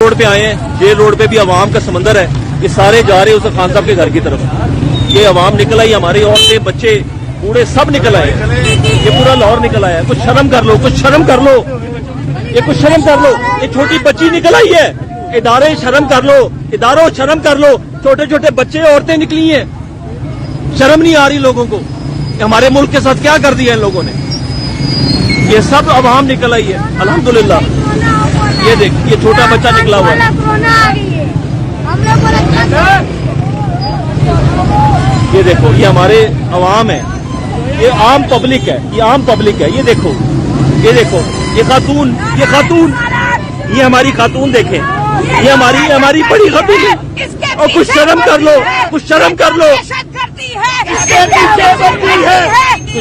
Road پہ آئے ہیں, جیل روڈ پہ بھی عوام کا سمندر ہے, یہ سارے جا رہے ہیں اس خان صاحب کے گھر کی طرف. یہ عوام نکل آئی, ہماری عورتیں بچے بوڑھے سب نکل آئے, یہ پورا لاہور نکل آیا ہے. کچھ شرم کر لو, کچھ شرم کر لو, یہ کچھ شرم کر لو. یہ چھوٹی بچی نکل آئی ہے, ادارے شرم کر لو, اداروں شرم کر لو. چھوٹے چھوٹے بچے عورتیں نکلی ہیں, شرم نہیں آ رہی لوگوں کو. ہمارے ملک کے ساتھ کیا کر دیا ان لوگوں نے. یہ سب عوام نکل آئی ہے الحمدللہ. یہ دیکھ, یہ چھوٹا بچہ نکلا ہوا ہے. یہ دیکھو, یہ ہمارے عوام ہے, یہ عام پبلک ہے, یہ عام پبلک ہے. یہ دیکھو, یہ دیکھو, یہ خاتون, یہ ہماری خاتون دیکھیں, یہ ہماری بڑی خاتون ہے. اور کچھ شرم کر لو, کچھ شرم کر لو, کچھ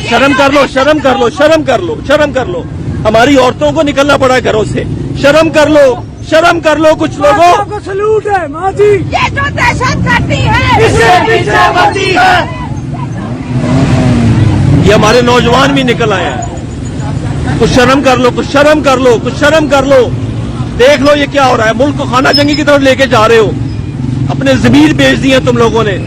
شرم کر لو, شرم کر لو, شرم کر لو, شرم کر لو. ہماری عورتوں کو نکلنا پڑا ہے گھروں سے. شرم کر لو, شرم کر لو. کچھ لوگوں کو سلوٹ ہے ماں جی, یہ جو دہشت گردی ہے اس سے پیچھے بڑھتی ہے. یہ ہمارے نوجوان بھی نکل آئے ہیں. کچھ شرم کر لو, کچھ شرم کر لو, کچھ شرم کر لو. دیکھ لو یہ کیا ہو رہا ہے. ملک کو خانہ جنگی کی طرف لے کے جا رہے ہو. اپنے ضمیر بیچ دیے تم لوگوں نے.